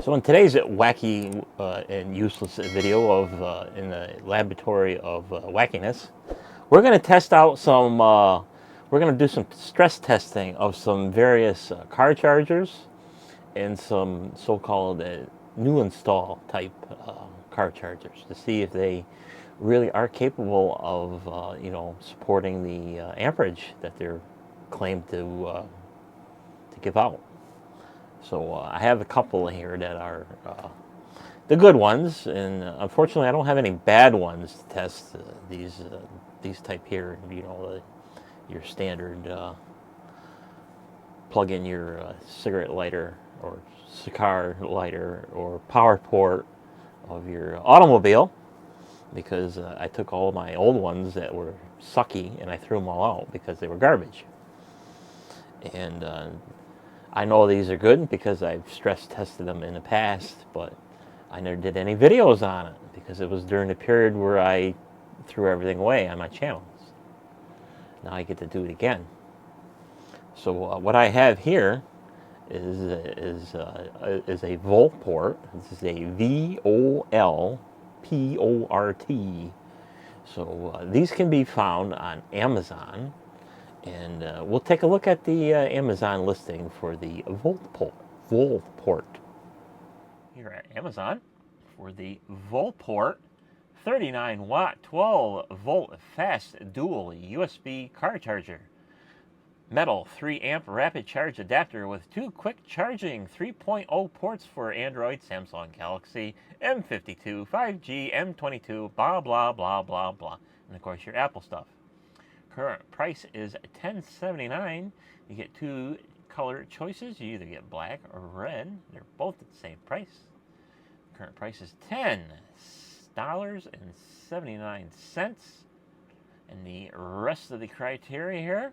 So in today's wacky and useless video of in the laboratory of wackiness, we're going to test out some. We're going to do some stress testing of some various car chargers and some so-called new install type car chargers to see if they really are capable of supporting the amperage that they're claimed to give out. So I have a couple here that are the good ones, and unfortunately, I don't have any bad ones to test. These type here, your standard plug in your cigarette lighter or cigar lighter or power port of your automobile, because I took all my old ones that were sucky and I threw them all out because they were garbage. And I know these are good because I've stress tested them in the past, but I never did any videos on it because it was during the period where I threw everything away on my channels. Now I get to do it again. So what I have here is a volt port. This is a VOLPORT. So these can be found on Amazon. And we'll take a look at the Amazon listing for the Voltport. Here at Amazon for the Voltport 39 watt 12 volt fast dual USB car charger. Metal 3 amp rapid charge adapter with 2 quick charging 3.0 ports for Android, Samsung Galaxy, M52, 5G, M22, blah blah blah blah blah. And of course your Apple stuff. Current price is $10.79. You get 2 color choices. You either get black or red. They're both at the same price. Current price is $10.79. And the rest of the criteria here,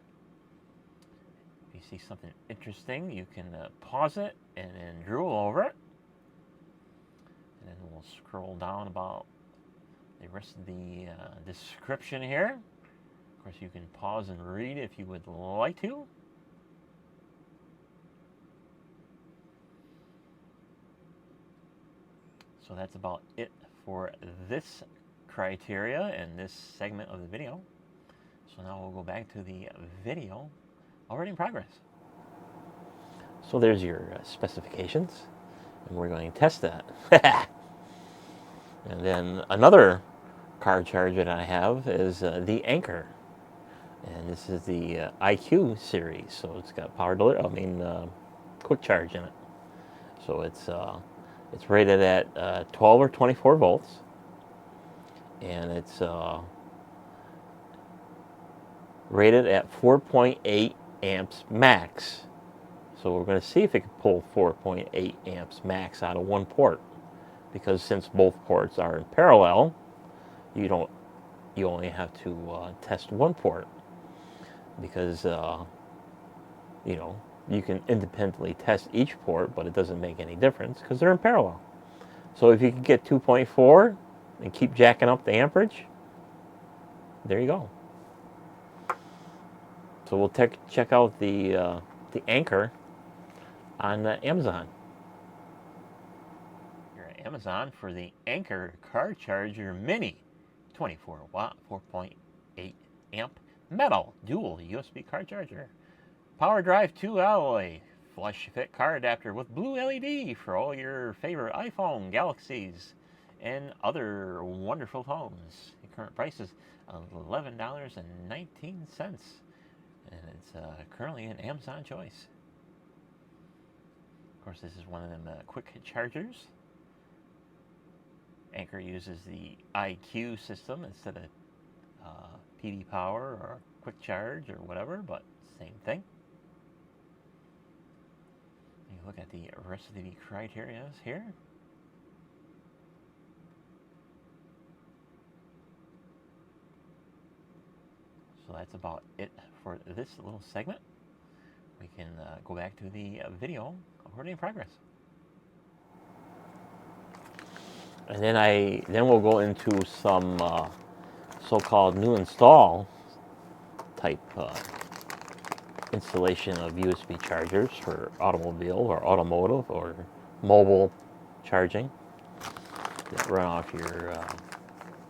if you see something interesting, you can pause it and then drool over it. And then we'll scroll down about the rest of the description here. Of course, you can pause and read if you would like to. So that's about it for this criteria and this segment of the video. So now we'll go back to the video already in progress. So there's your specifications, and we're going to test that. And then another car charger that I have is the Anker. And this is the IQ series, so it's got quick charge in it. So it's rated at 12 or 24 volts, and it's rated at 4.8 amps max. So we're going to see if it can pull 4.8 amps max out of one port, because since both ports are in parallel, you only have to test one port. Because you can independently test each port, but it doesn't make any difference because they're in parallel. So if you can get 2.4 and keep jacking up the amperage, there you go. So we'll check out the Anker on Amazon. You're at Amazon for the Anker car charger mini, 24 watt, 4.8 amp. Metal dual USB car charger. Power Drive 2 alloy. Flush fit car adapter with blue LED for all your favorite iPhone, Galaxies, and other wonderful phones. The current price is $11.19. And it's currently an Amazon choice. Of course, this is one of them quick chargers. Anker uses the IQ system instead of PD power or quick charge or whatever, but same thing. You look at the rest of the criteria here. So that's about it for this little segment. We can go back to the video already in progress. And then we'll go into some so-called new install type installation of USB chargers for automobile or automotive or mobile charging that run off your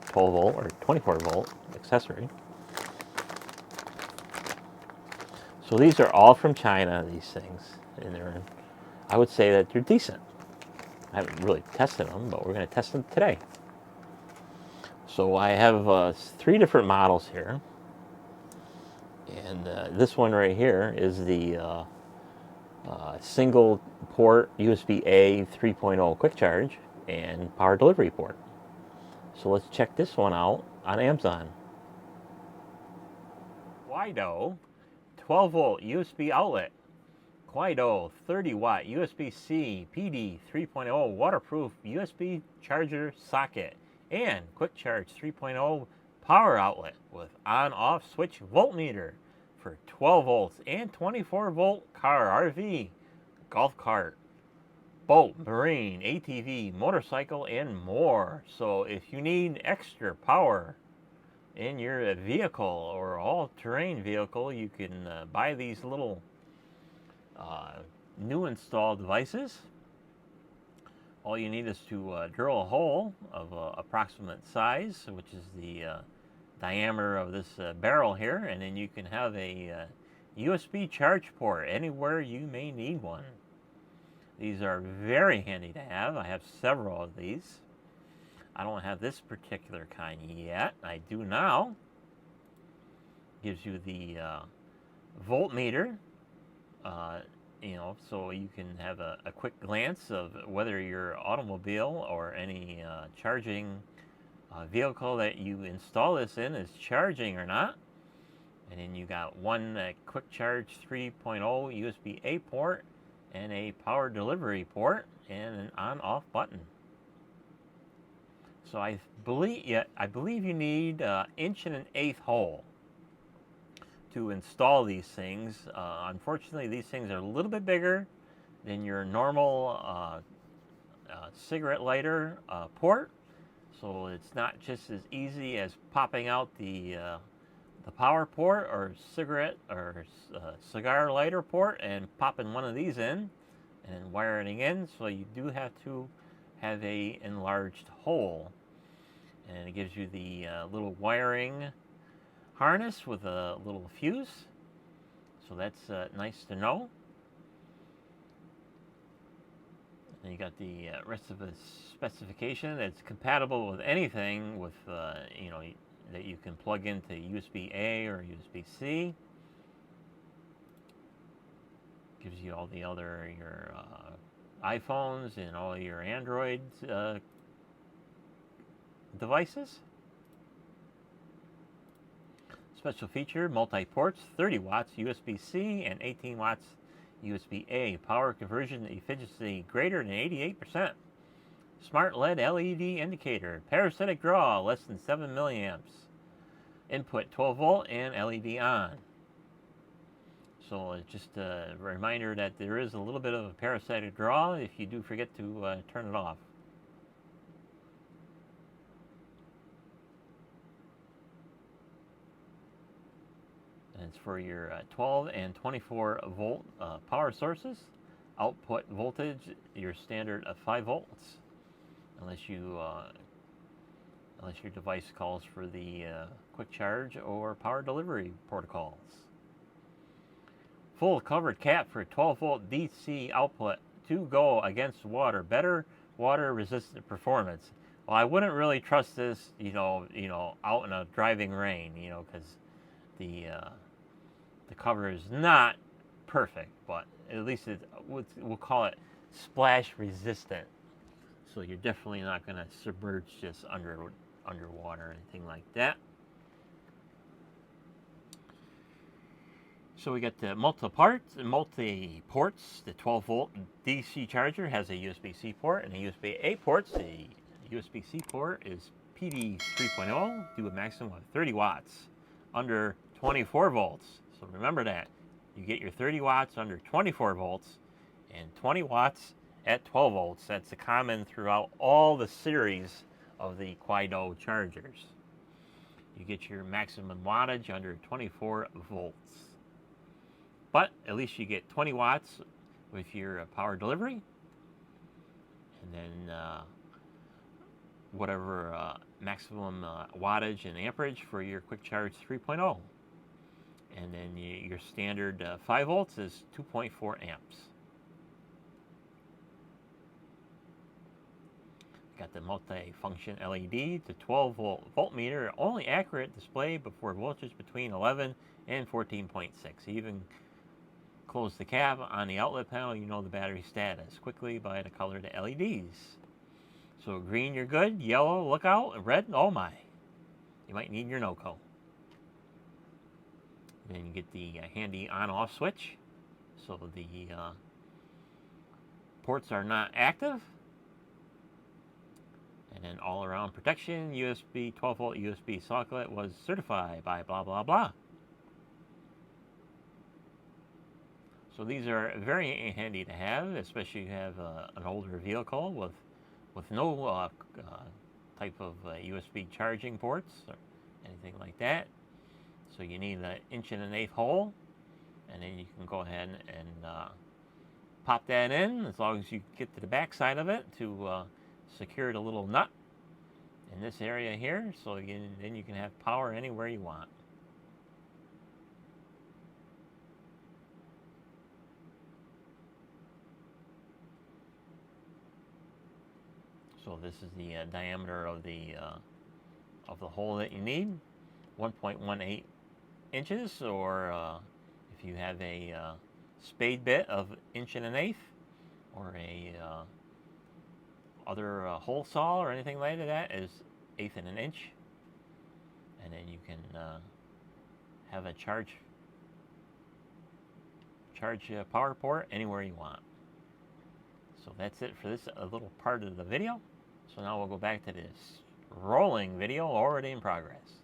12 volt or 24 volt accessory. So these are all from China, these things, and I would say that they're decent. I haven't really tested them, but we're going to test them today. So I have 3 different models here, and this one right here is the single port USB-A 3.0 quick charge and power delivery port. So let's check this one out on Amazon. Quido 12 volt USB outlet. Quido 30 watt USB-C PD 3.0 waterproof USB charger socket and quick charge 3.0 power outlet with on-off switch voltmeter for 12 volts and 24 volt car, RV, golf cart, boat, marine, ATV, motorcycle, and more. So if you need extra power in your vehicle or all-terrain vehicle, you can buy these little new installed devices. All you need is to drill a hole of approximate size, which is the diameter of this barrel here, and then you can have a USB charge port anywhere you may need one. These are very handy to have. I have several of these. I don't have this particular kind yet. I do now. Gives you the voltmeter, so you can have a quick glance of whether your automobile or any charging vehicle that you install this in is charging or not. And then you got one quick charge 3.0 USB-A port and a power delivery port and an on-off button. So I believe you need 1.1 hole to install these things. Unfortunately, these things are a little bit bigger than your normal cigarette lighter port, so it's not just as easy as popping out the power port or cigarette or cigar lighter port and popping one of these in and wiring in. So you do have to have a enlarged hole, and it gives you the little wiring harness with a little fuse. So that's nice to know. And you got the rest of the specification. It's compatible with anything with that you can plug into USB-A or USB-C. Gives you all the other your iPhones and all your Android devices. Special feature: multi-ports, 30 watts USB-C and 18 watts USB-A. Power conversion efficiency greater than 88%. Smart LED indicator. Parasitic draw less than 7 milliamps. Input 12 volt and LED on. So it's just a reminder that there is a little bit of a parasitic draw if you do forget to turn it off. And it's for your 12 and 24 volt power sources. Output voltage, your standard of 5 volts, unless your device calls for the quick charge or power delivery protocols. Full covered cap for 12 volt DC output to go against water. Better water resistant performance. Well, I wouldn't really trust this, out in a driving rain, because the cover is not perfect, but at least we'll call it splash resistant. So you're definitely not going to submerge this underwater or anything like that. So we got the multi-ports. The 12 volt DC charger has a USB-C port and a USB-A port. The USB-C port is PD 3.0, do a maximum of 30 watts under 24 volts. So remember that. You get your 30 watts under 24 volts and 20 watts at 12 volts. That's common throughout all the series of the Quido chargers. You get your maximum wattage under 24 volts. But at least you get 20 watts with your power delivery. and then whatever maximum wattage and amperage for your quick charge 3.0. And then your standard 5 volts is 2.4 amps. Got the multi-function LED, the 12 volt voltmeter, only accurate display before voltage between 11 and 14.6. Even close the cap on the outlet panel, you know the battery status quickly by the color of the LEDs. So green, you're good. Yellow, look out. Red, oh my. You might need your NOCO. Then you get the handy on-off switch. So the ports are not active. And then all-around protection, USB 12-volt USB socket was certified by blah, blah, blah. So these are very handy to have, especially if you have an older vehicle with no type of USB charging ports or anything like that. So you need an 1.1/8 hole, and then you can go ahead and pop that in as long as you get to the back side of it to secure the little nut in this area here, so then you can have power anywhere you want. So this is the diameter of the hole that you need, 1.18 inches, or if you have a spade bit of 1.1/8, or a other hole saw or anything like that is 1/8 of an inch, and then you can have a charge power port anywhere you want. So that's it for this little part of the video. So now we'll go back to this rolling video already in progress.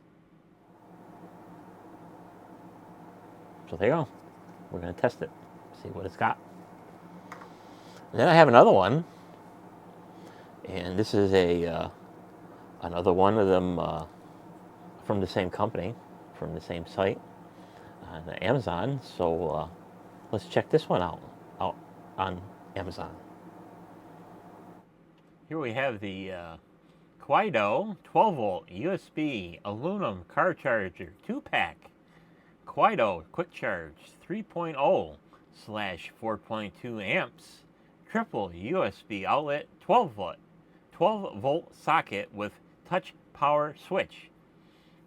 So there you go. We're going to test it, see what it's got. And then I have another one, and this is another one of them from the same company, from the same site on Amazon. So let's check this one out on Amazon. Here we have the Quido 12-volt USB aluminum car charger 2-pack. Quido Quick Charge 3.0/4.2 amps, triple USB outlet, 12-volt socket with touch power switch.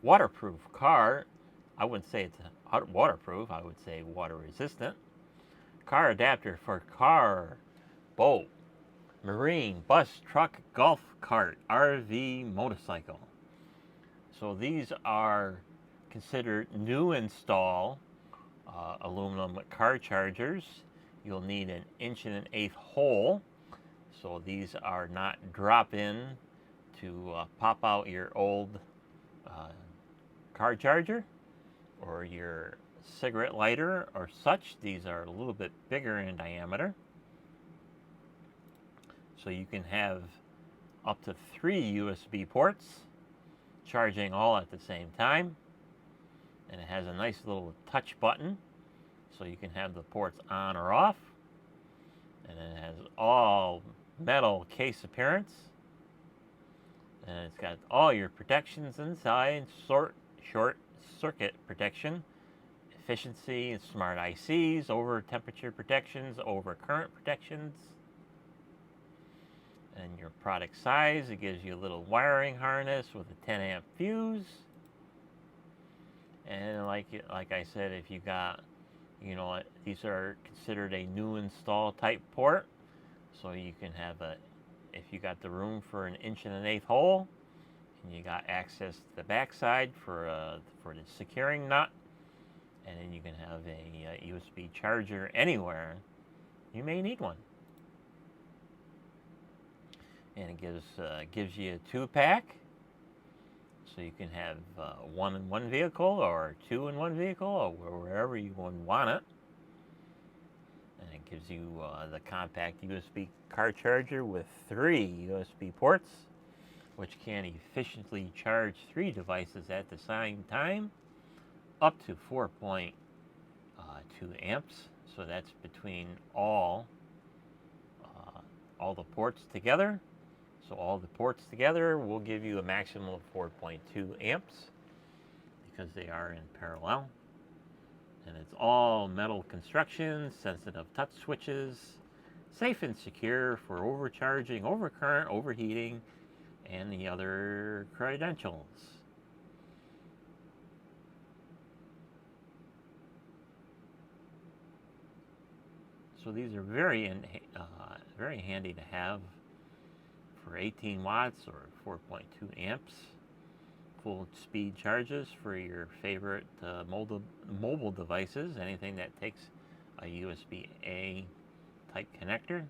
Waterproof car. I wouldn't say it's waterproof. I would say water resistant. Car adapter for car, boat, marine, bus, truck, golf cart, RV, motorcycle. So these are considered new install aluminum car chargers. You'll need an 1.1/8 hole. So these are not drop-in to pop out your old car charger or your cigarette lighter or such. These are a little bit bigger in diameter. So you can have up to 3 USB ports charging all at the same time. And it has a nice little touch button, so you can have the ports on or off. And it has all metal case appearance. And it's got all your protections inside, short circuit protection, efficiency, smart ICs, over temperature protections, over current protections. And your product size, it gives you a little wiring harness with a 10 amp fuse. And like I said, if you got, these are considered a new install type port. So you can have if you got the room for an 1.1/8 hole, and you got access to the backside for the securing nut, and then you can have a USB charger anywhere, you may need one. And it gives you a 2-pack. So you can have one in one vehicle or 2 in one vehicle or wherever you want it. And it gives you the compact USB car charger with 3 USB ports, which can efficiently charge 3 devices at the same time, up to 4.2 amps. So that's between all all the ports together. So all the ports together will give you a maximum of 4.2 amps because they are in parallel. And it's all metal construction, sensitive touch switches, safe and secure for overcharging, overcurrent, overheating, and the other credentials. So these are very handy to have for 18 watts or 4.2 amps. Full speed charges for your favorite mobile devices, anything that takes a USB-A type connector.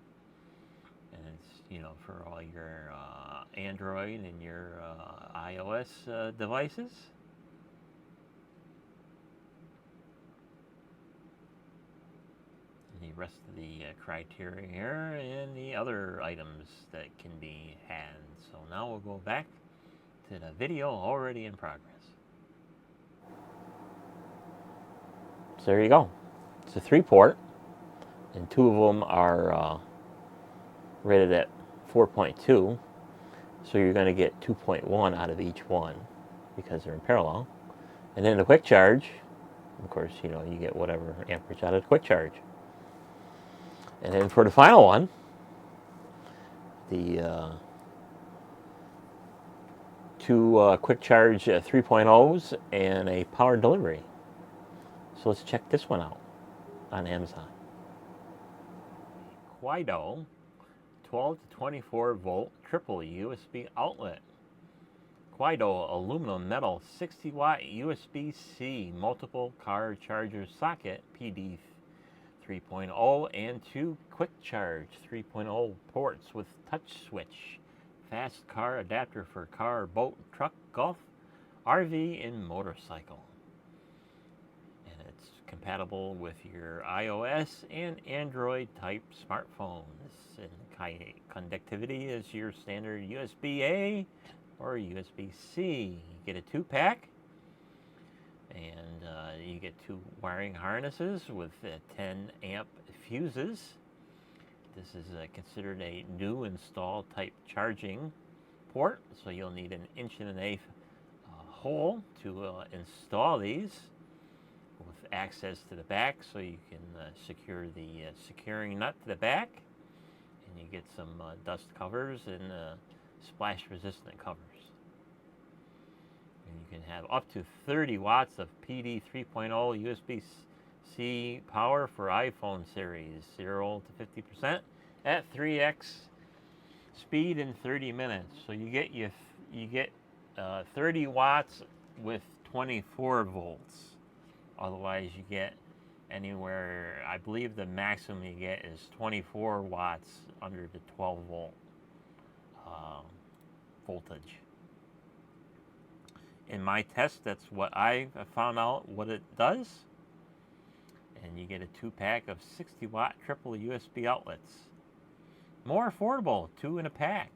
And it's, for all your Android and your iOS devices. And the rest of the criteria here and the other items that can be had. So now we'll go back to the video already in progress. So there you go. It's a 3-port, and 2 of them are rated at 4.2. So you're going to get 2.1 out of each one because they're in parallel. And then the quick charge, of course, you get whatever amperage out of the quick charge. And then for the final one, the 2 quick charge 3.0s and a power delivery. So let's check this one out on Amazon. Quido 12 to 24 volt triple USB outlet. Quido aluminum metal 60 watt USB-C multiple car charger socket PD 3.0 and 2 quick charge 3.0 ports with touch switch. Fast car adapter for car, boat, truck, golf, RV, and motorcycle. And it's compatible with your iOS and Android type smartphones. And conductivity is your standard USB-A or USB-C. You get a 2-pack, and you get 2 wiring harnesses with 10 amp fuses. This is considered a new install type charging port, so you'll need an 1.1 hole to install these with access to the back, so you can secure the securing nut to the back, and you get some dust covers and splash resistant covers. And you can have up to 30 watts of PD 3.0 USB-C power for iPhone series, 0 to 50% at 3x speed in 30 minutes. So you get 30 watts with 24 volts. Otherwise, you get anywhere, I believe the maximum you get is 24 watts under the 12 volt voltage. In my test, that's what I found out what it does. And you get a 2-pack of 60 watt triple USB outlets. More affordable, 2 in a pack.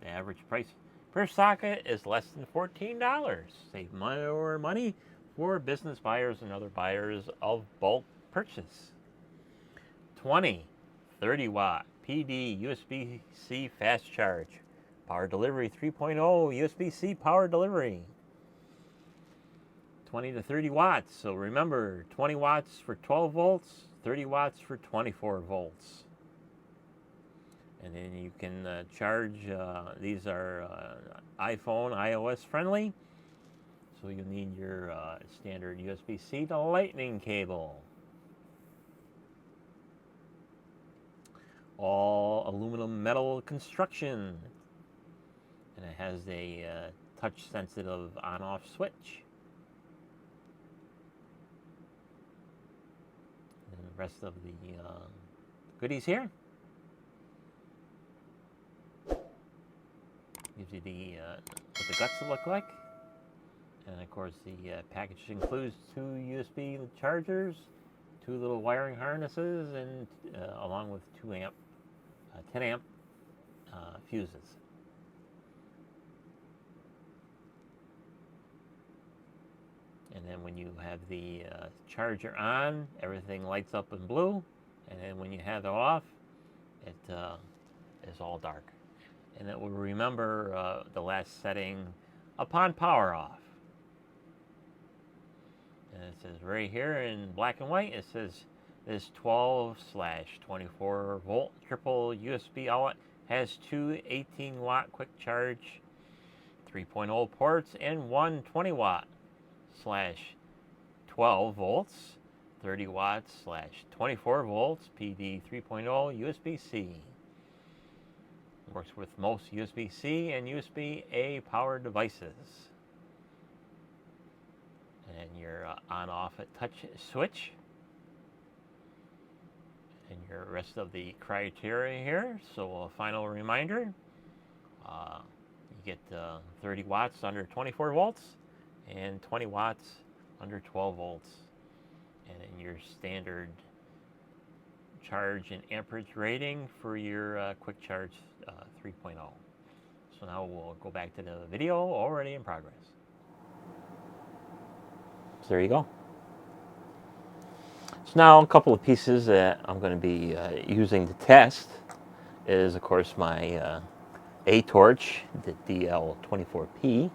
The average price per socket is less than $14. Save more money for business buyers and other buyers of bulk purchase. 20, 30 watt PD USB-C fast charge. Power delivery 3.0 USB-C power delivery. 20 to 30 watts. So remember, 20 watts for 12 volts, 30 watts for 24 volts. And then you can charge, these are iPhone, iOS friendly. So you'll need your standard USB-C to lightning cable. All aluminum metal construction. And it has a touch sensitive on-off switch. And the rest of the goodies here. Gives you what the guts look like. And of course the package includes 2 USB chargers, 2 little wiring harnesses, and along with 10 amp fuses. And then when you have the charger on, everything lights up in blue. And then when you have it off, it is all dark. And it will remember the last setting upon power off. And it says right here in black and white, it says this 12/24 volt triple USB outlet has two 18-watt quick charge 3.0 ports and one 20-watt/12 volts 30 watts/24 volts PD 3.0 USB-C. Works with most USB-C and USB-A powered devices. And your on-off touch switch. And your rest of the criteria here. So a final reminder, you get 30 watts under 24 volts and 20 watts under 12 volts. And in your standard charge and amperage rating for your quick charge 3.0. So now we'll go back to the video already in progress. So there you go. So now a couple of pieces that I'm going to be using to test is, of course, my A-Torch, the DL24P,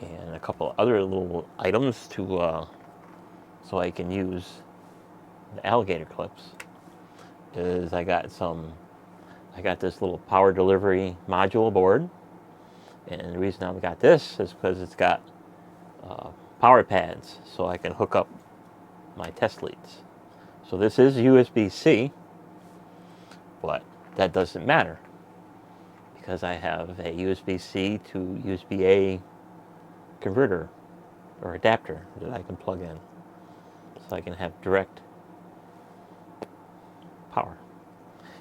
and a couple of other little items to so I can use the alligator clips. Is I got this little power delivery module board, and the reason I've got this is because it's got power pads, so I can hook up my test leads. So this is USB-C, but that doesn't matter because I have a USB-C to USB-A converter or adapter that I can plug in, so I can have direct power.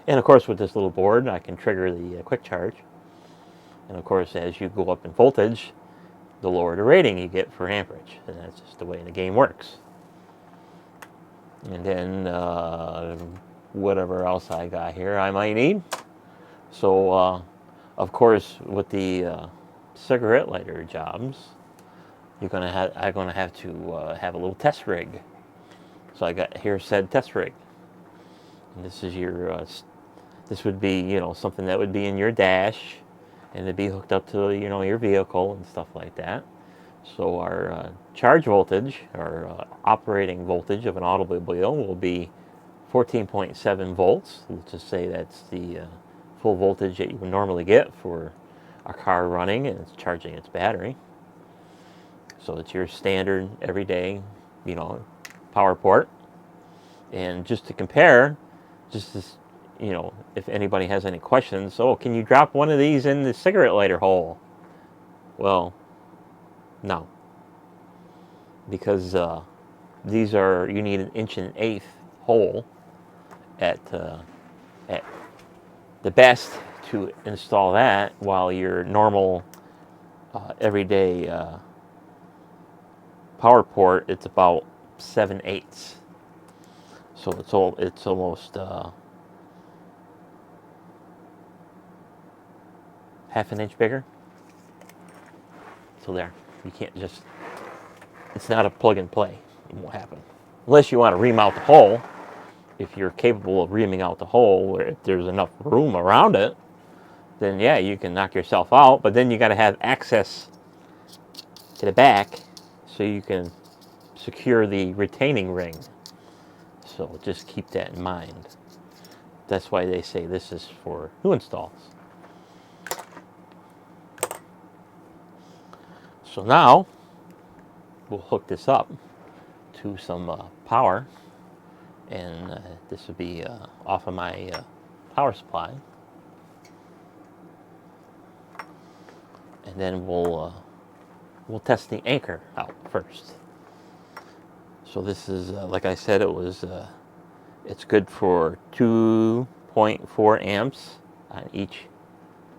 And of course, with this little board, I can trigger the quick charge. And of course, as you go up in voltage, the lower the rating you get for amperage. And that's just the way the game works. And then whatever else I got here I might need. So, of course, with the cigarette lighter jobs, I'm gonna have to have a little test rig. So I got here said test rig. And this is your this would be, you know, something that would be in your dash, and it'd be hooked up to, you know, your vehicle and stuff like that. So our charge voltage, or operating voltage of an automobile, will be 14.7 volts. Let's just say that's the full voltage that you would normally get for a car running and it's charging its battery. So it's your standard everyday, you know, power port. And just to compare, just this, you know, if anybody has any questions, oh, can you drop one of these in the cigarette lighter hole? Well, no, because these are, you need 1.1/8 hole at the best to install that, while your normal everyday power port, it's about 7/8. So it's almost half an inch bigger. So there, you can't just, it's not a plug and play. It won't happen. Unless you want to remount the hole. If you're capable of reaming out the hole, or if there's enough room around it, then yeah, you can knock yourself out. But then you got to have access to the back so you can secure the retaining ring. So just keep that in mind. That's why they say this is for new installs. So now we'll hook this up to some power, and this would be off of my power supply. And then we'll test the anchor out first. So this is, like I said, it's good for 2.4 amps on each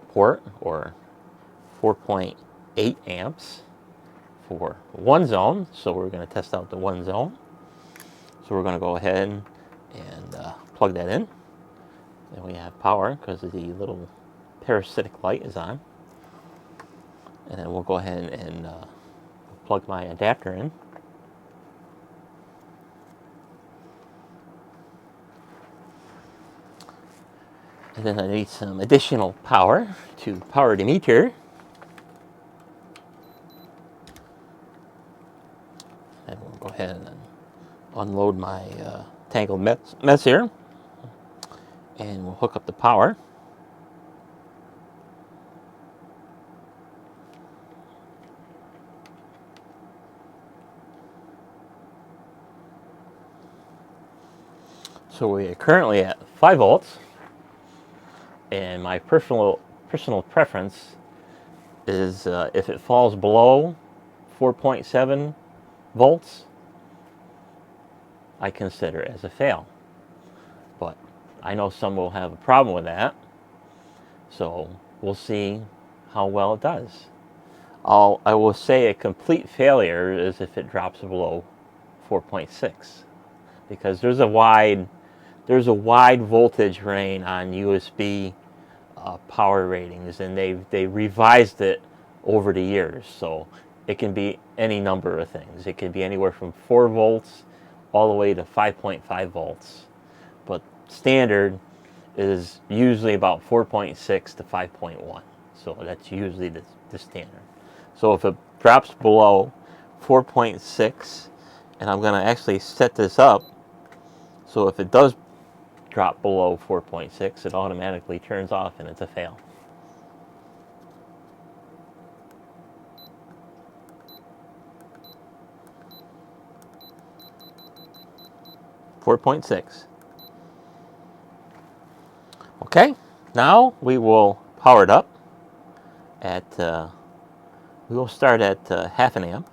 port, or 4.8 amps for one zone. So we're going to test out the one zone. So we're going to go ahead and plug that in. And we have power because the little parasitic light is on. And then we'll go ahead and plug my adapter in. And then I need some additional power to power the meter. And we'll go ahead and unload my tangled mess here. And we'll hook up the power. So we are currently at 5 volts. And my personal preference is if it falls below 4.7 volts, I consider it as a fail. But I know some will have a problem with that, so we'll see how well it does. I will say a complete failure is if it drops below 4.6, because there's a wide voltage range on USB power ratings, and they revised it over the years, so it can be any number of things. It can be anywhere from 4 volts all the way to 5.5 volts, but standard is usually about 4.6 to 5.1, so that's usually the standard. So if it drops below 4.6, and I'm going to actually set this up so if it does drop below 4.6, it automatically turns off and it's a fail. .6. Okay, now we will power it up at, we will start at half an amp.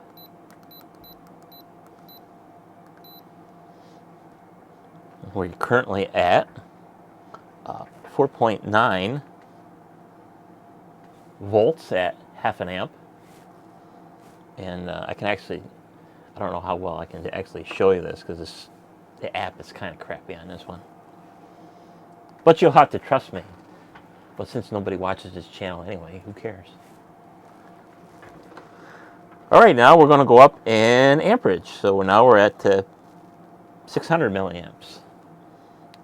We're currently at 4.9 volts at half an amp. And I can actually, I don't know how well I can actually show you this because the app is kind of crappy on this one. But you'll have to trust me. But since nobody watches this channel anyway, who cares? All right, now we're going to go up in amperage. So now we're at 600 milliamps.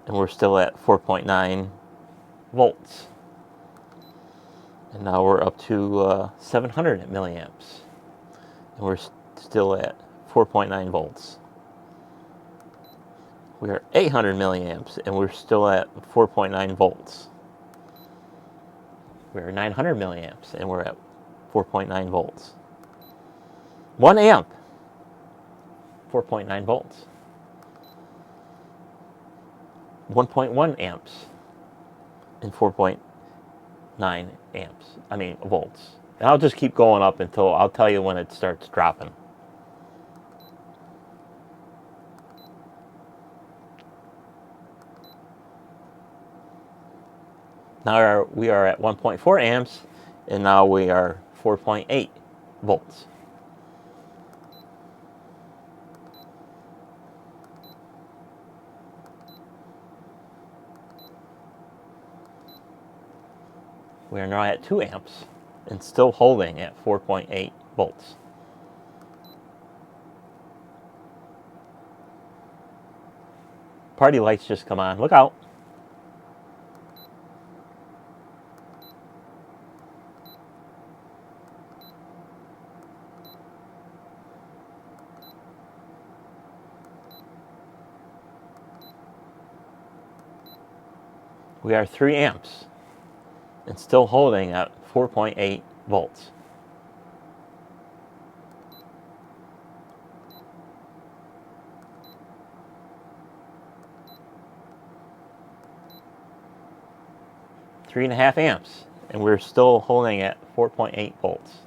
And we're still at 4.9 volts. And now we're up to 700 milliamps. And we're still at 4.9 volts. We are 800 milliamps, and we're still at 4.9 volts. We're 900 milliamps, and we're at 4.9 volts. 1 amp, 4.9 volts. 1.1 amps and 4.9 volts. And I'll just keep going up until I'll tell you when it starts dropping. Now we are at 1.4 amps, and now we are 4.8 volts. We are now at 2 amps and still holding at 4.8 volts. Party lights just come on. Look out. We are 3 amps and still holding at 4.8 volts. Three and a half amps, and we're still holding at 4.8 volts.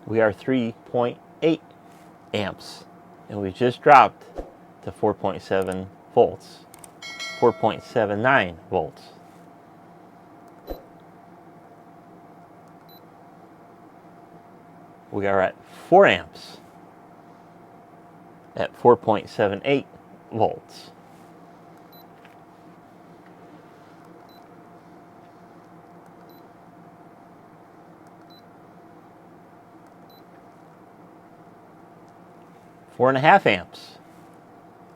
We are 3.8 amps, and we've just dropped to 4.7 volts, 4.79 volts. We are at 4 amps at 4.78 volts. 4.5 amps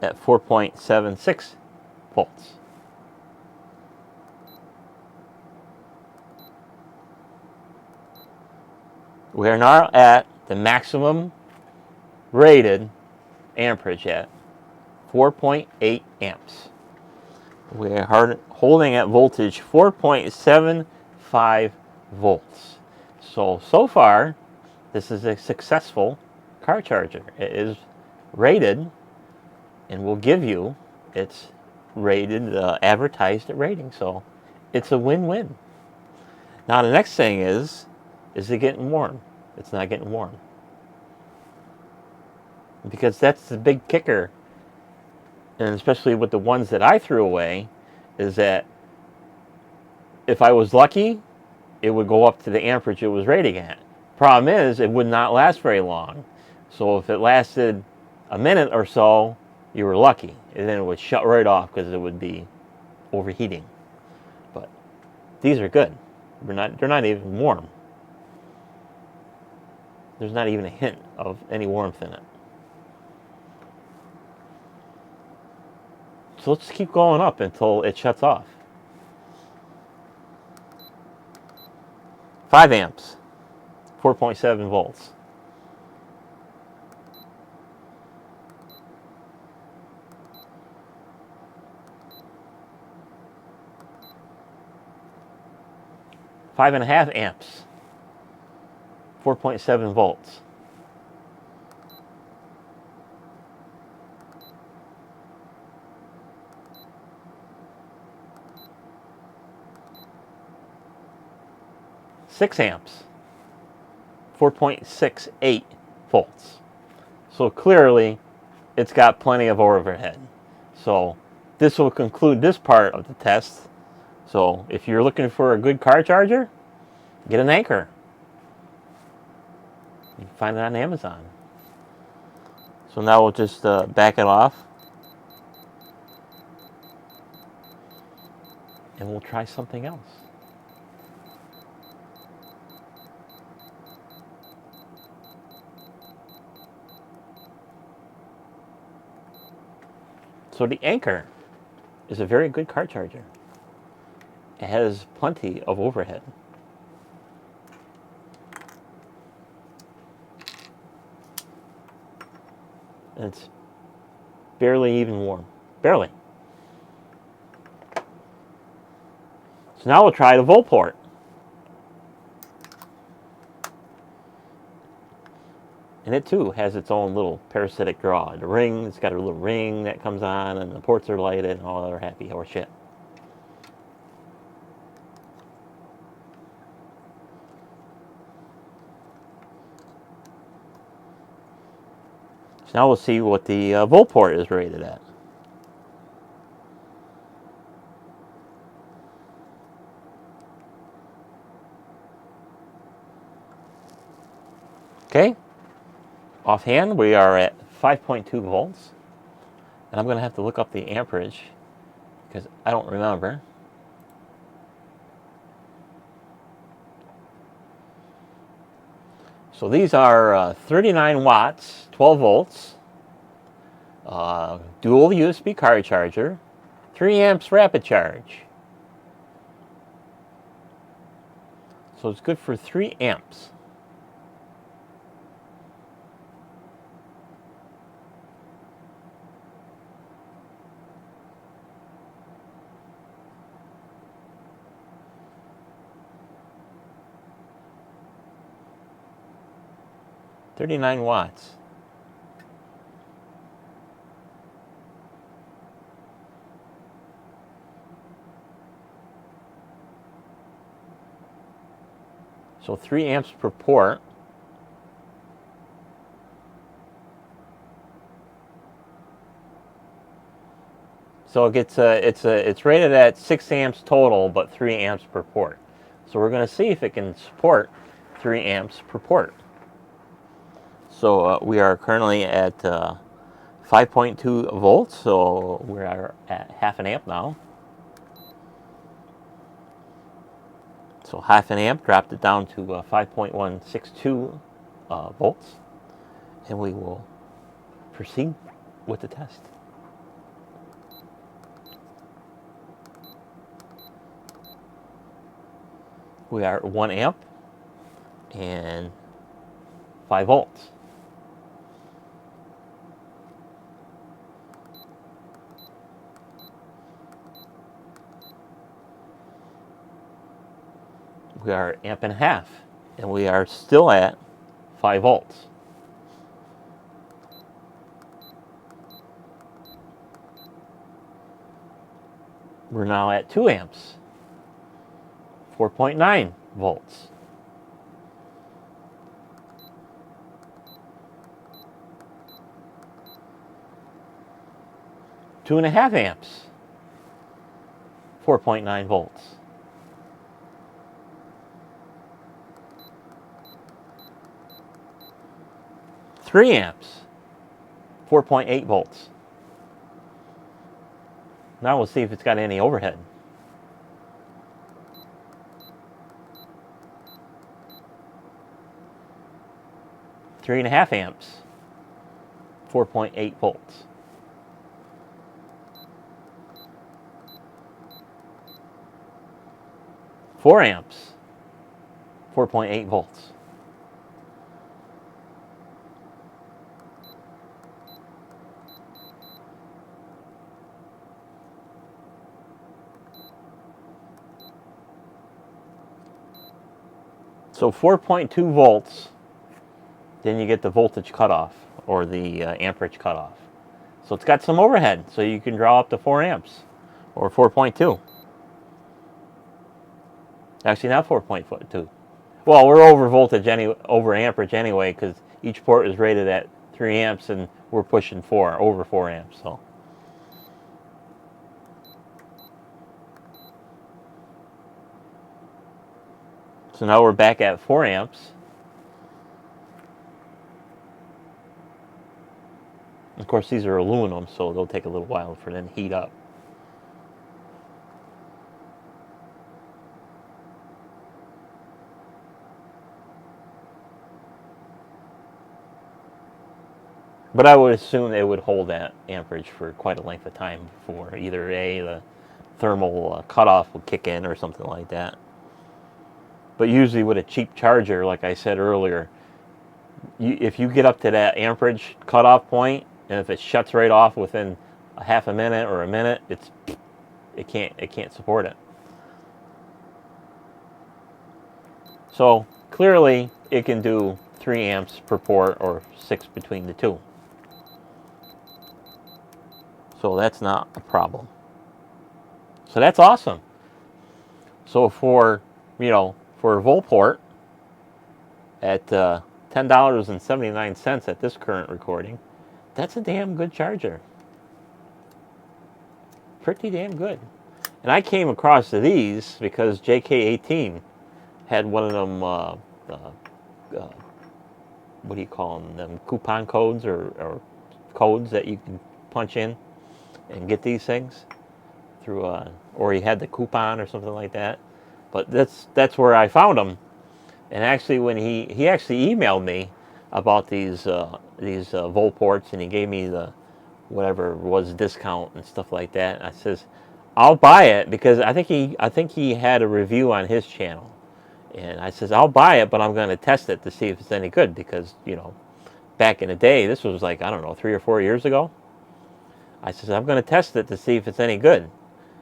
at 4.76 volts. We are now at the maximum rated amperage at 4.8 amps. We are holding at voltage 4.75 volts. So far, this is a successful car charger. It is rated and will give you its rated, advertised rating. So it's a win-win. Now the next thing is it getting warm? It's not getting warm. Because that's the big kicker, and especially with the ones that I threw away, is that if I was lucky, it would go up to the amperage it was rating at. Problem is, it would not last very long. So if it lasted a minute or so, you were lucky, and then it would shut right off because it would be overheating. But these are good. They're not even warm. There's not even a hint of any warmth in it. So let's keep going up until it shuts off. 5 amps, 4.7 volts. Five and a half amps, 4.7 volts. 6 amps, 4.68 volts. So clearly, it's got plenty of overhead. So this will conclude this part of the test. So if you're looking for a good car charger, get an Anker. You can find it on Amazon. So now we'll just back it off. And we'll try something else. So the Anker is a very good car charger. It has plenty of overhead. And it's barely even warm. Barely. So now we'll try the Voltport. And it too has its own little parasitic draw. The ring, it's got a little ring that comes on, and the ports are lighted, and all other happy horse shit. So now we'll see what the Voltport is rated at. Okay. Offhand, we are at 5.2 volts. And I'm going to have to look up the amperage because I don't remember. So these are 39 watts, 12 volts, dual USB car charger, 3 amps rapid charge. So it's good for 3 amps. $39 watts. So 3 amps per port. So it gets it's rated at 6 amps total, but 3 amps per port. So we're going to see if it can support 3 amps per port. So we are currently at 5.2 volts, so we are at half an amp now. So half an amp, dropped it down to 5.162 volts. And we will proceed with the test. We are 1 amp and 5 volts. We are 1.5 amps, and we are still at 5 volts. We're now at 2 amps, 4.9 volts. Two and a half amps, 4.9 volts. 3 amps, 4.8 volts. Now we'll see if it's got any overhead. Three and a half amps, 4.8 volts. 4 amps, 4.8 volts. So 4.2 volts, then you get the voltage cutoff, or the amperage cutoff. So it's got some overhead, so you can draw up to 4 amps, or 4.2. Actually, not 4.2. Well, we're over voltage, over amperage anyway, because each port is rated at 3 amps, and we're pushing over 4 amps. So now we're back at 4 amps. Of course, these are aluminum, so they'll take a little while for them to heat up. But I would assume they would hold that amperage for quite a length of time before either the thermal cutoff will kick in or something like that. But usually with a cheap charger, like I said earlier, if you get up to that amperage cutoff point, and if it shuts right off within a half a minute or a minute, it can't support it. So clearly it can do 3 amps per port, or 6 between the two. So that's not a problem. So that's awesome. So for a volt port at $10.79 at this current recording, that's a damn good charger. Pretty damn good. And I came across these because JK18 had one of them, what do you call them coupon codes, or codes that you can punch in and get these things through, or he had the coupon or something like that. But that's where I found them. And actually, when he actually emailed me about these volt ports, and he gave me the whatever was discount and stuff like that. And I says, I'll buy it, because I think he had a review on his channel, and I says, I'll buy it, but I'm going to test it to see if it's any good, because back in the day, this was like, I don't know, 3 or 4 years ago. I says, I'm going to test it to see if it's any good,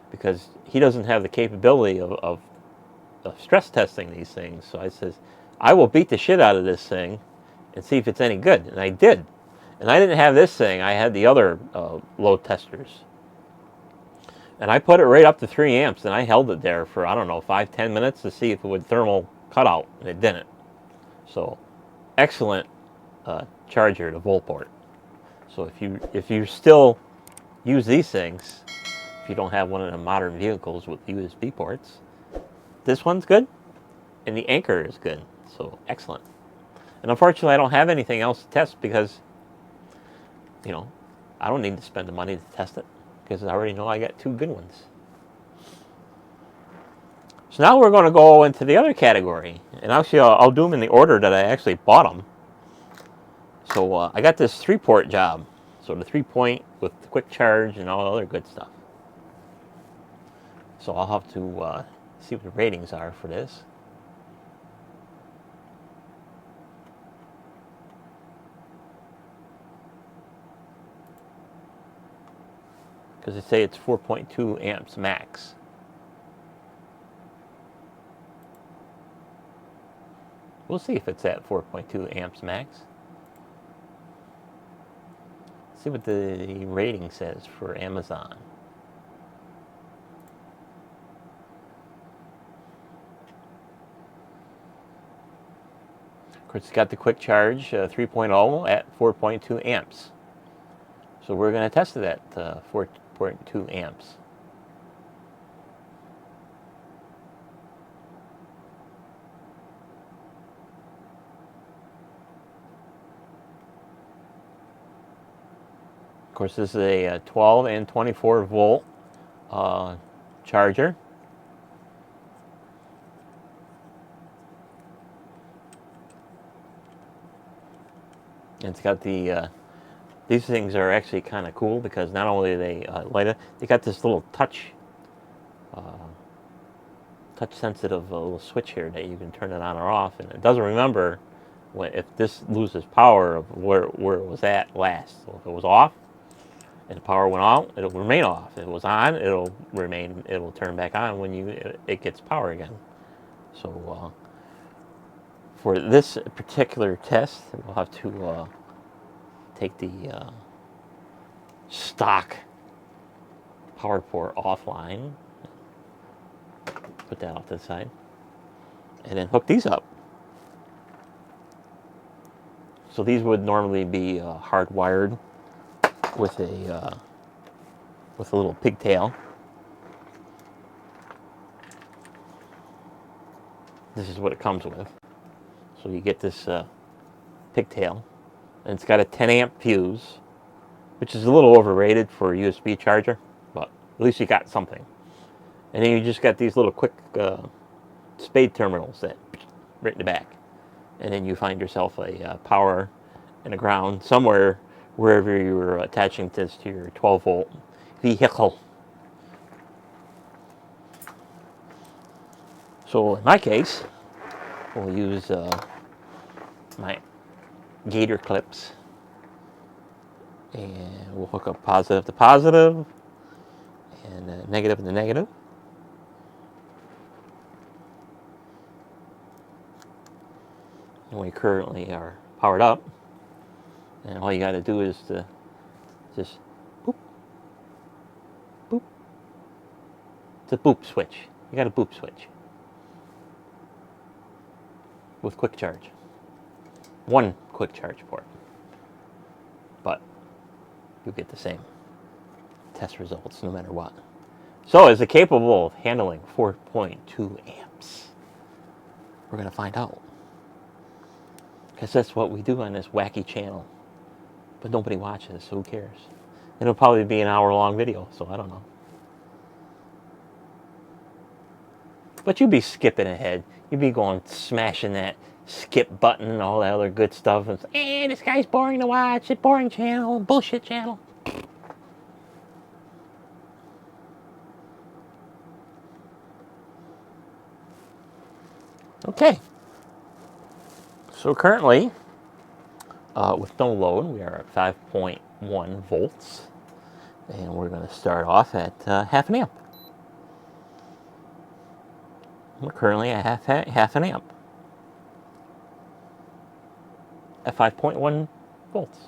because he doesn't have the capability of stress testing these things. So I says, I will beat the shit out of this thing and see if it's any good. And I did. And I didn't have this thing. I had the other load testers. And I put it right up to 3 amps, and I held it there for, I don't know, 5-10 minutes to see if it would thermal cut out, and it didn't. So excellent charger to volt port. So if you still use these things, if you don't have one of the modern vehicles with USB ports, this one's good, and the Anker is good. So excellent. And unfortunately, I don't have anything else to test, because I don't need to spend the money to test it, because I already know I got 2 good ones. So now we're going to go into the other category, and actually I'll do them in the order that I actually bought them. So I got this 3-port job, So the 3-point with the quick charge and all the other good stuff. So I'll have to see what the ratings are for this. Because they say it's 4.2 amps max. We'll see if it's at 4.2 amps max. See what the rating says for Amazon. Of course, it's got the quick charge 3.0 at 4.2 amps. So we're going to test it at 4.2 amps. Of course, this is a 12 and 24 volt charger. And it's got the these things are actually kind of cool because not only do they light up, they got this little touch sensitive little switch here that you can turn it on or off, and it doesn't remember if this loses power of where it was at last. So if it was off and the power went out, it'll remain off. If it was on, it'll turn back on when it gets power again. So for this particular test, we'll have to take the stock power port offline, put that off to the side, and then hook these up. So these would normally be hardwired with a little pigtail. This is what it comes with. So you get this pigtail, and it's got a 10 amp fuse, which is a little overrated for a USB charger, but at least you got something. And then you just got these little quick spade terminals that right in the back, and then you find yourself a power and a ground somewhere wherever you're attaching this to your 12 volt vehicle. So in my case, we'll use my gator clips, and we'll hook up positive to positive and negative to negative. And we currently are powered up, and all you got to do is to just boop, boop. It's a boop switch. You got a boop switch with quick charge. One quick charge port, but you get the same test results no matter what. So is it capable of handling 4.2 amps? We're going to find out, because that's what we do on this wacky channel. But nobody watches, so who cares? It'll probably be an hour-long video, so I don't know. But you'd be skipping ahead. You'd be going, smashing that skip button and all that other good stuff. And say, this guy's boring to watch. It's boring channel, bullshit channel. Okay. So currently, with no load, we are at 5.1 volts. And we're going to start off at half an amp. We're currently at half an amp at 5.1 volts.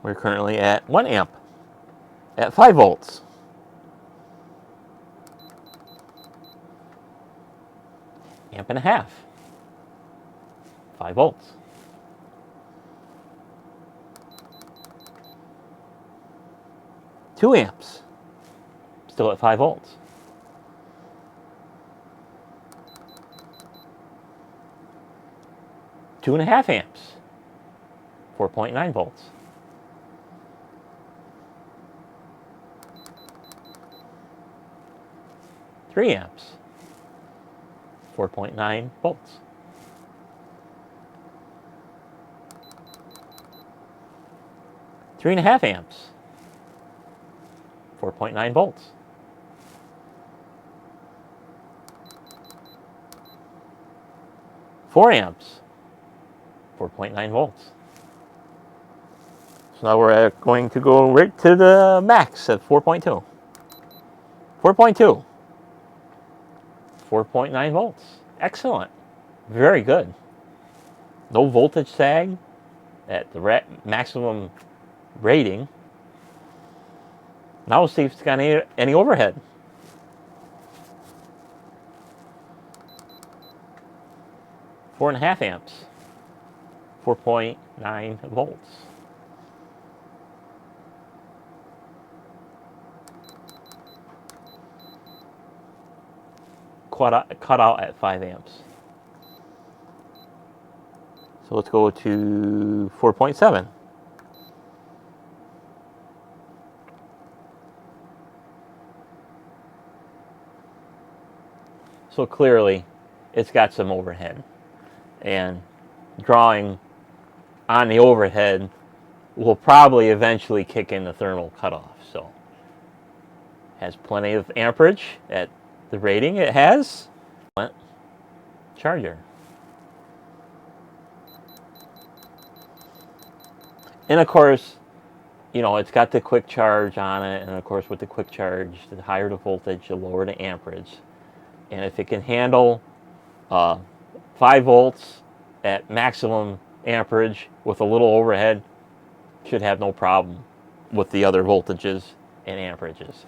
We're currently at 1 amp at 5 volts. Amp and a half, 5 volts. Two amps, still at 5 volts. 2.5 amps, 4.9 volts. 3 amps, 4.9 volts. 3.5 amps, 4.9 volts. 4 amps, 4.9 volts. So now we're going to go right to the max at 4.2. 4.2. 4.9 volts. Excellent. Very good. No voltage sag at the maximum rating. Now we'll see if it's got any overhead. Four and a half amps. 4.9 volts. Cut out at 5 amps. So let's go to 4.7. So clearly, it's got some overhead. And drawing on the overhead will probably eventually kick in the thermal cutoff. So has plenty of amperage at the rating it has. Charger. And of course, you know, it's got the quick charge on it, and of course with the quick charge, the higher the voltage, the lower the amperage. And if it can handle 5 volts at maximum amperage with a little overhead, should have no problem with the other voltages and amperages.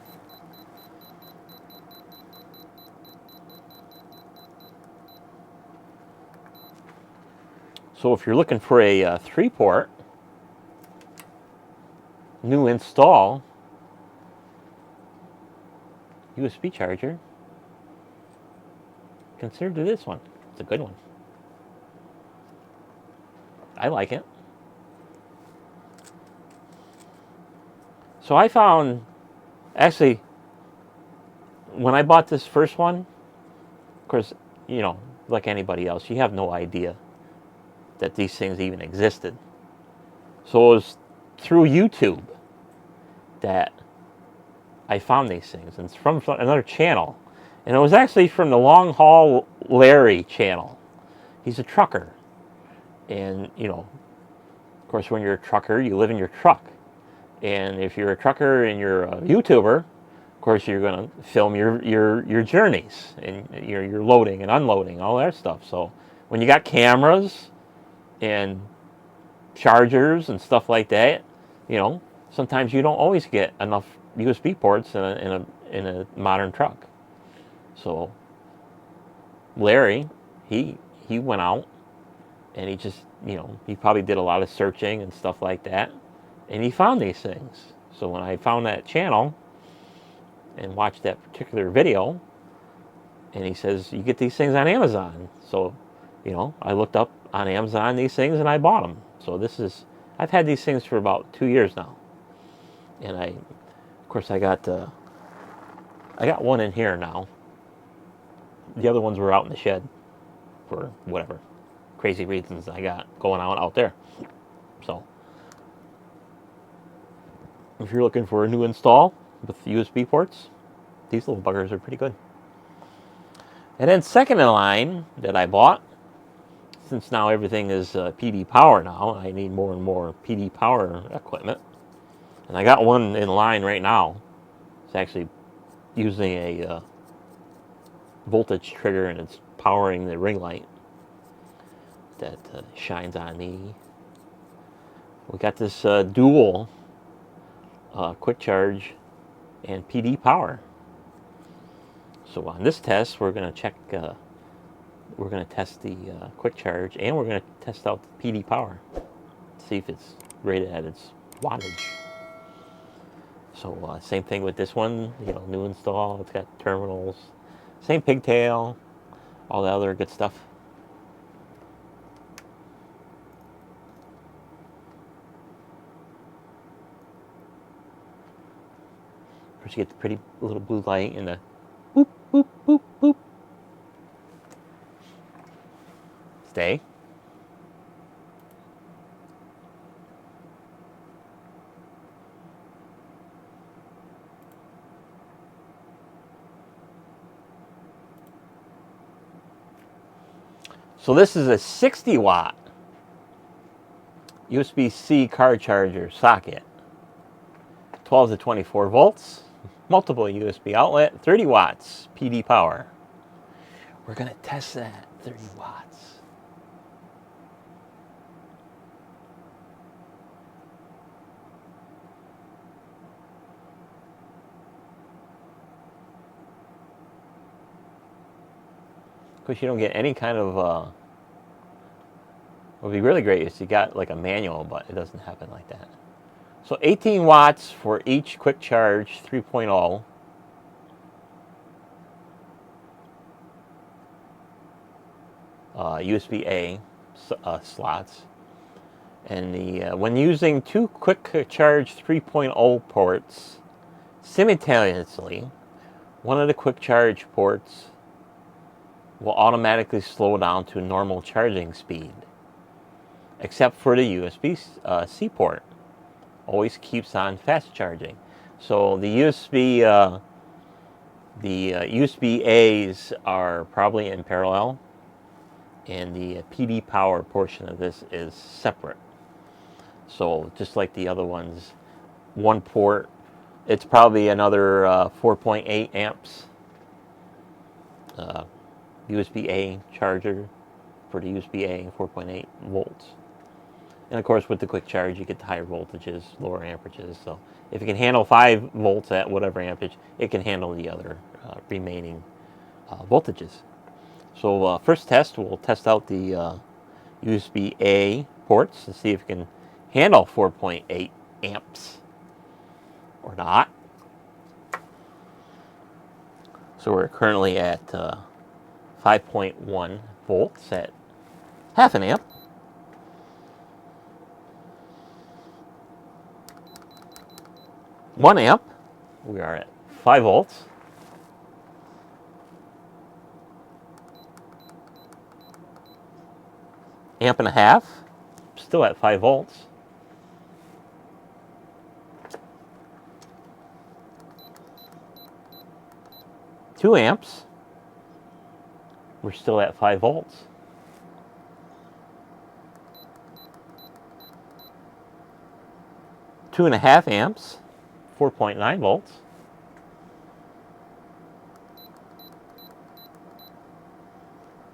So if you're looking for a 3-port new install USB charger, consider this one. It's a good one. I like it. So I found, actually, when I bought this first one, of course, you know, like anybody else, you have no idea that these things even existed. So it was through YouTube that I found these things. And it's from another channel. And it was actually from the Long Haul Larry channel. He's a trucker. And, you know, of course, when you're a trucker, you live in your truck. And if you're a trucker and you're a YouTuber, of course, you're going to film your journeys and your loading and unloading, all that stuff. So when you got cameras and chargers and stuff like that, you know, sometimes you don't always get enough USB ports in a modern truck. So Larry, he went out and he just, you know, he probably did a lot of searching and stuff like that, and he found these things. So when I found that channel and watched that particular video, and he says you get these things on Amazon. So, you know, I looked up on Amazon these things and I bought them. So I've had these things for about 2 years now, and of course, I got one in here now. The other ones were out in the shed for whatever crazy reasons I got going on out there. So if you're looking for a new install with USB ports, these little buggers are pretty good. And then second in line that I bought, since now everything is PD power now, I need more and more PD power equipment. And I got one in line right now. It's actually using a voltage trigger, and it's powering the ring light that shines on me. We got this dual quick charge and PD power. So on this test, we're going to check. We're going to test the quick charge, and we're going to test out the PD power, see if it's rated at its wattage. So same thing with this one. You know, new install. It's got terminals, same pigtail, all the other good stuff. First, you get the pretty little blue light and the boop, boop, boop, boop. Stay. So this is a 60 watt USB-C car charger socket. 12 to 24 volts, multiple USB outlet, 30 watts PD power. We're going to test that, 30 watts. Of course, you don't get any kind of, what would be really great is you got like a manual, but it doesn't happen like that. So 18 watts for each quick charge 3.0. USB-A slots. And when using two quick charge 3.0 ports simultaneously, one of the quick charge ports will automatically slow down to normal charging speed, except for the USB-C port. Always keeps on fast charging. So the USB-As are probably in parallel, and the PD power portion of this is separate. So just like the other ones, one port, it's probably another 4.8 amps USB-A charger for the USB-A, 4.8 volts. And of course, with the quick charge, you get the higher voltages, lower amperages. So if it can handle 5 volts at whatever amperage, it can handle the other remaining voltages. So first test, we'll test out the USB-A ports to see if it can handle 4.8 amps or not. So we're currently at 5.1 volts at half an amp. 1 amp, we are at 5 volts. Amp and a half, still at 5 volts. 2 amps, we're still at 5 volts. 2.5 amps, 4.9 volts.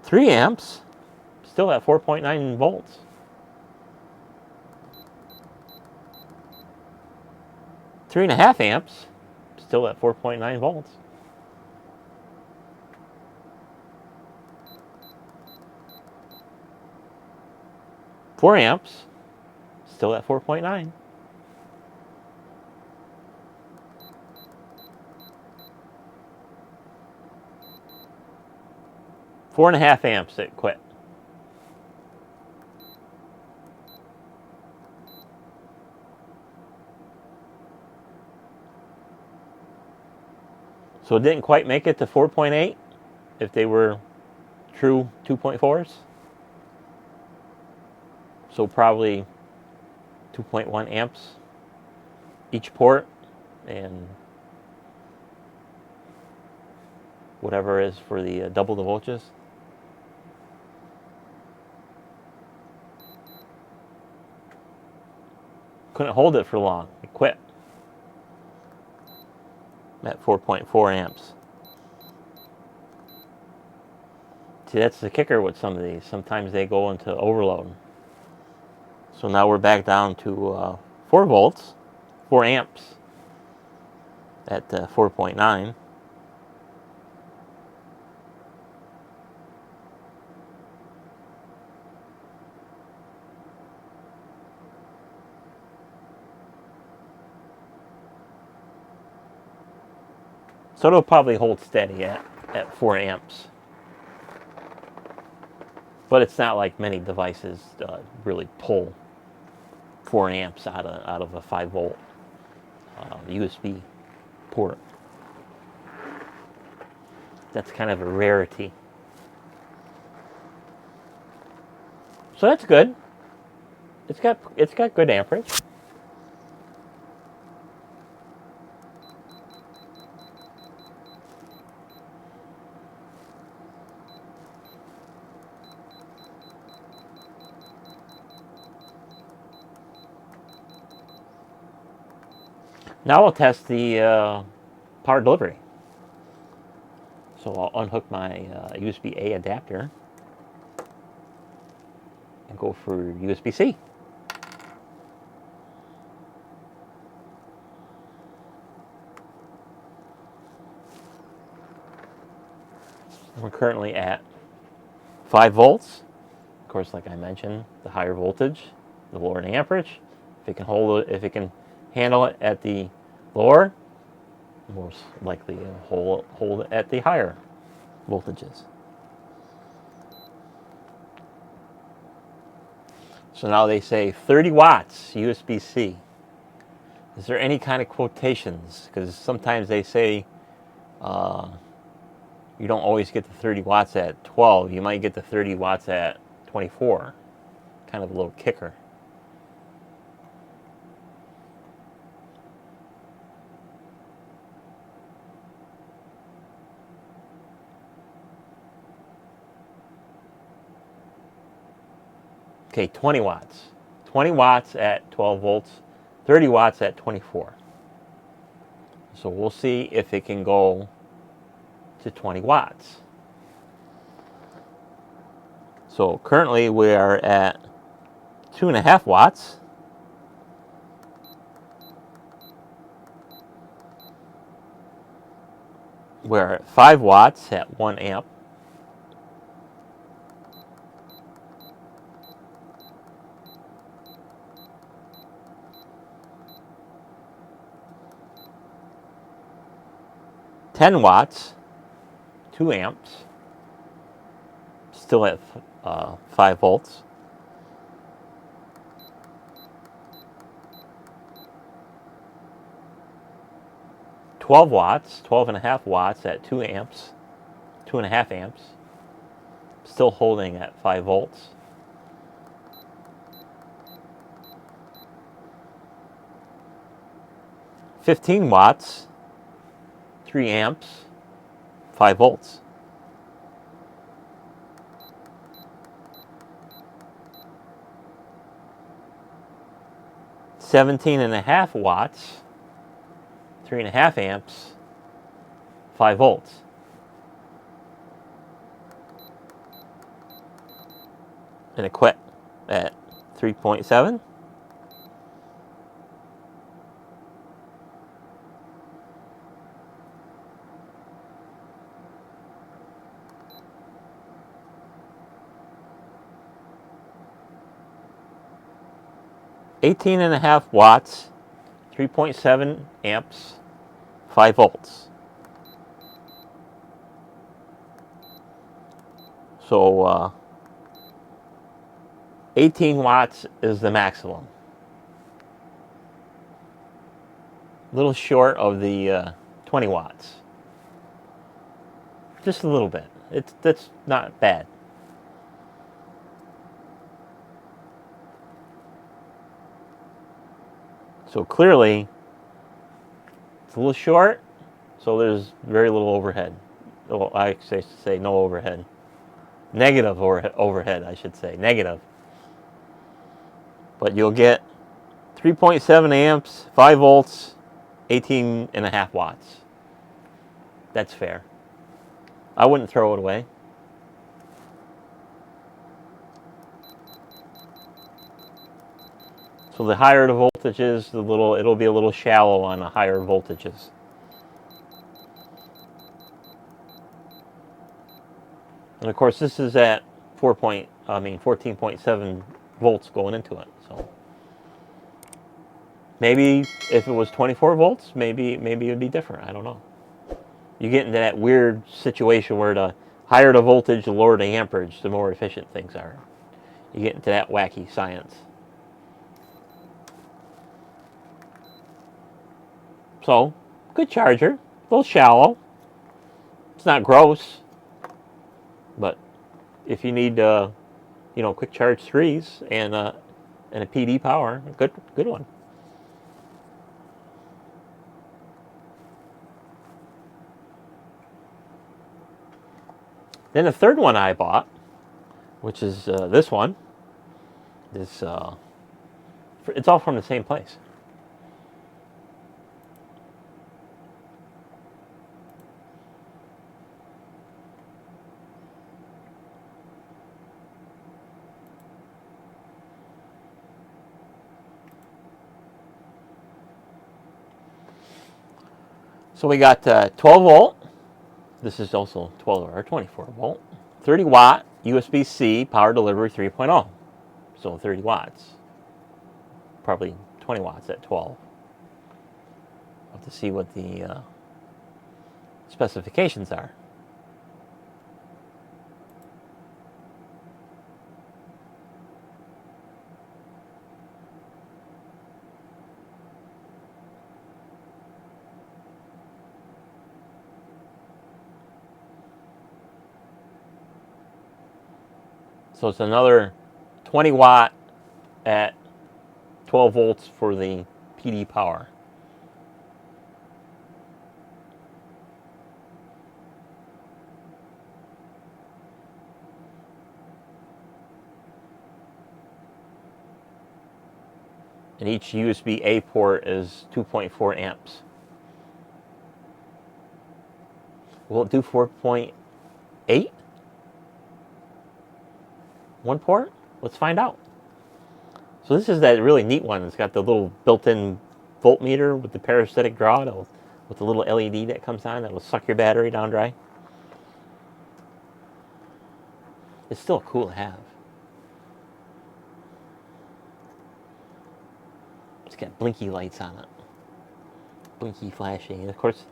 3 amps, still at 4.9 volts. 3.5 amps, still at 4.9 volts. 4 amps, still at 4.9. 4.5 amps, it quit. So it didn't quite make it to 4.8 if they were true 2.4s. So probably 2.1 amps each port, and whatever is for the double the voltages. Couldn't hold it for long. It quit at 4.4 amps. See, that's the kicker with some of these. Sometimes they go into overload. So now we're back down to 4 volts, 4 amps at 4.9. So it'll probably hold steady at 4 amps. But it's not like many devices really pull 4 amps out of a 5 volt USB port. That's kind of a rarity. So that's good. It's got good amperage. Now I'll test the power delivery. So I'll unhook my USB-A adapter and go for USB-C. We're currently at 5 volts. Of course, like I mentioned, the higher voltage, the lower the amperage. If it can hold it, if it can handle it at the lower, most likely it'll hold it at the higher voltages. So now they say 30 watts USB-C. Is there any kind of quotations? Because sometimes they say you don't always get the 30 watts at 12. You might get the 30 watts at 24. Kind of a little kicker. Okay, 20 watts. 20 watts at 12 volts, 30 watts at 24. So we'll see if it can go to 20 watts. So currently we are at 2.5 watts. We're at 5 watts at 1 amp. $10 watts, 2 amps, still at 5 volts. $12 watts, 12.5 watts at 2 amps, 2.5 amps, still holding at 5 volts. $15 watts, 3 amps, 5 volts. $17.5 watts, 3.5 amps, 5 volts. And it quit at 3.7. $18.5 watts, 3.7 amps, 5 volts. So 18 watts is the maximum. A little short of the 20 watts. Just a little bit. That's not bad. So clearly, it's a little short, so there's very little overhead. Well, I say no overhead. Negative overhead, I should say. Negative. But you'll get 3.7 amps, 5 volts, 18.5 watts. That's fair. I wouldn't throw it away. So the higher the voltages, it'll be a little shallow on the higher voltages. And of course, this is at 14.7 volts going into it. So maybe if it was 24 volts, maybe it'd be different. I don't know. You get into that weird situation where the higher the voltage, the lower the amperage, the more efficient things are. You get into that wacky science. So, good charger. A little shallow. It's not gross. But if you need, quick charge 3s and a PD power, good one. Then the third one I bought, which is this one. It's all from the same place. So we got 12 volt. This is also 12 or 24 volt. 30 watt USB-C power delivery 3.0. So 30 watts. Probably 20 watts at 12. We'll have to see what the specifications are. So it's another 20 watt at 12 volts for the PD power. And each USB-A port is 2.4 amps. Will it do 4.8? One port? Let's find out. So this is that really neat one. It's got the little built-in voltmeter with the parasitic draw with the little LED that comes on that will suck your battery down dry. It's still cool to have. It's got blinky lights on it. Blinky flashing. And of course,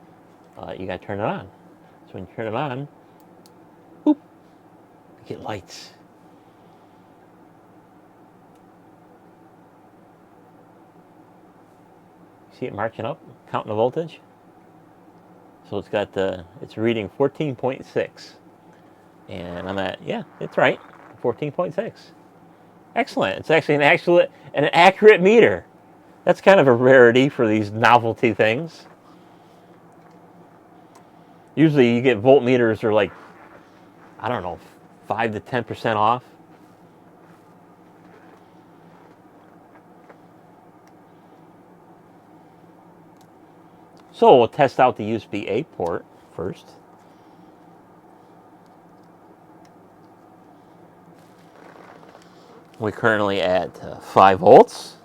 you got to turn it on. So when you turn it on, boop, you get lights. See it marching up, counting the voltage. So it's got it's reading 14.6, and I'm at, yeah, it's right, 14.6. Excellent. It's actually an accurate meter. That's kind of a rarity for these novelty things. Usually you get voltmeters that are like, I don't know, 5 to 10% off. So we'll test out the USB-A port first. We're currently at 5 volts.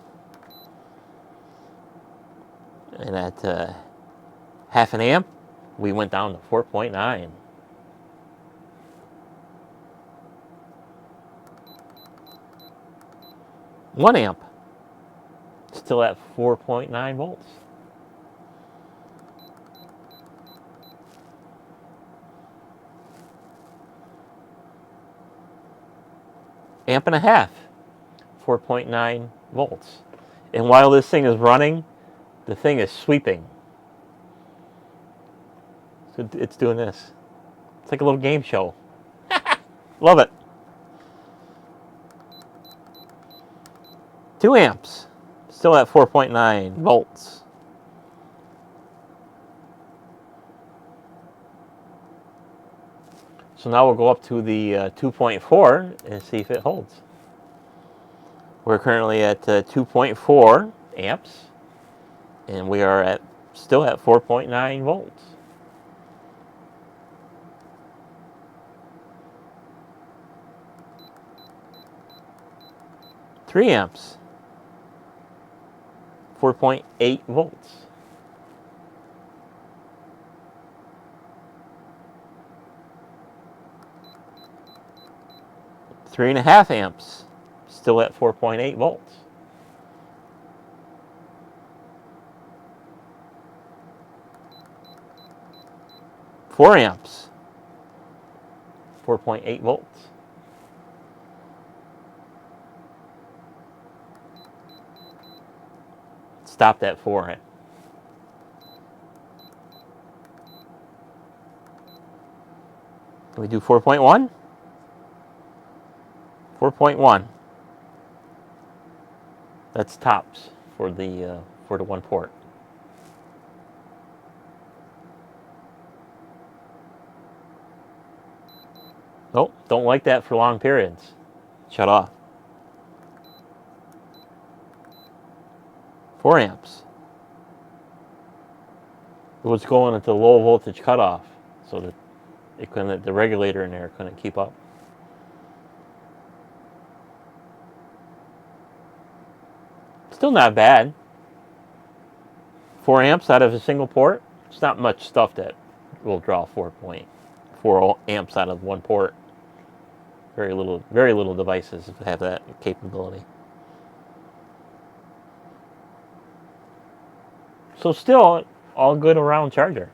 And at half an amp, we went down to 4.9. One amp, still at 4.9 volts. Amp and a half, 4.9 volts. And while this thing is running, the thing is sweeping. So it's doing this. It's like a little game show. Love it. 2 amps, still at 4.9 volts. So now we'll go up to the 2.4 and see if it holds. We're currently at 2.4 amps, and we are still at 4.9 volts. Three amps, 4.8 volts. 3.5 amps, still at 4.8 volts. 4 amps, 4.8 volts. Stopped at 4. Can we do 4.1? 4.1. That's tops for the one port. Nope, don't like that for long periods. Shut off. 4 amps. It was going at the low voltage cutoff, so that the regulator in there couldn't keep up. Still not bad. 4 amps out of a single port. It's not much stuff that will draw 4.4 amps out of one port. Very little devices have that capability. So still, all good around charger.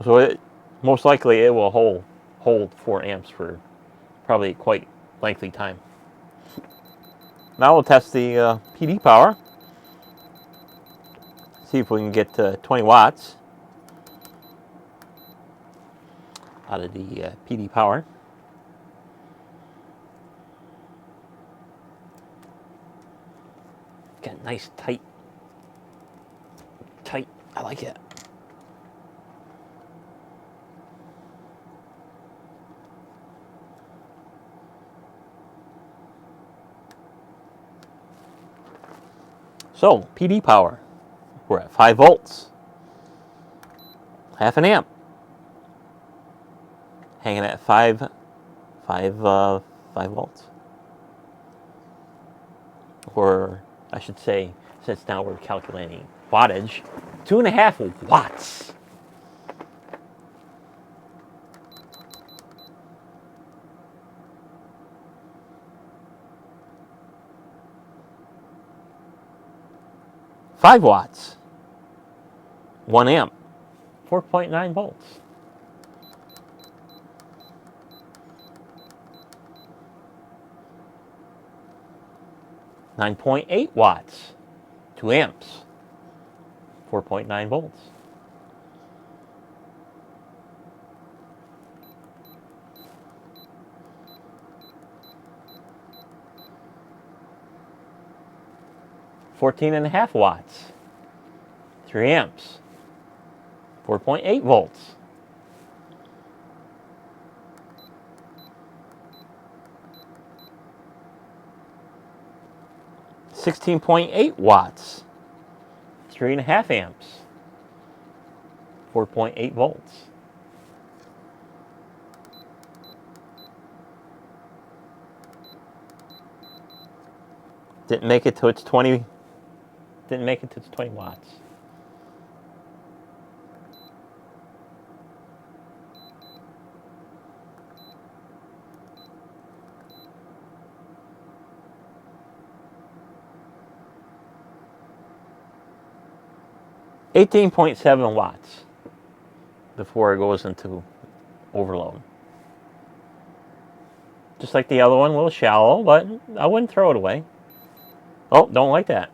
So most likely it will hold 4 amps for probably quite lengthy time. Now we'll test the PD power. See if we can get 20 watts out of the PD power. Got nice tight. I like it. So PD power, we're at 5 volts, half an amp, hanging at 5 volts, or I should say, since now we're calculating wattage, 2.5 watts. Five watts, 1 amp, 4.9 volts. $9.8 watts, 2 amps, 4.9 volts. $14.5 watts, 3 amps, 4.8 volts. $16.8 watts, 3.5 amps, 4.8 volts. Didn't make it to its 20 watts. $18.7 watts before it goes into overload. Just like the other one, a little shallow, but I wouldn't throw it away. Oh, don't like that.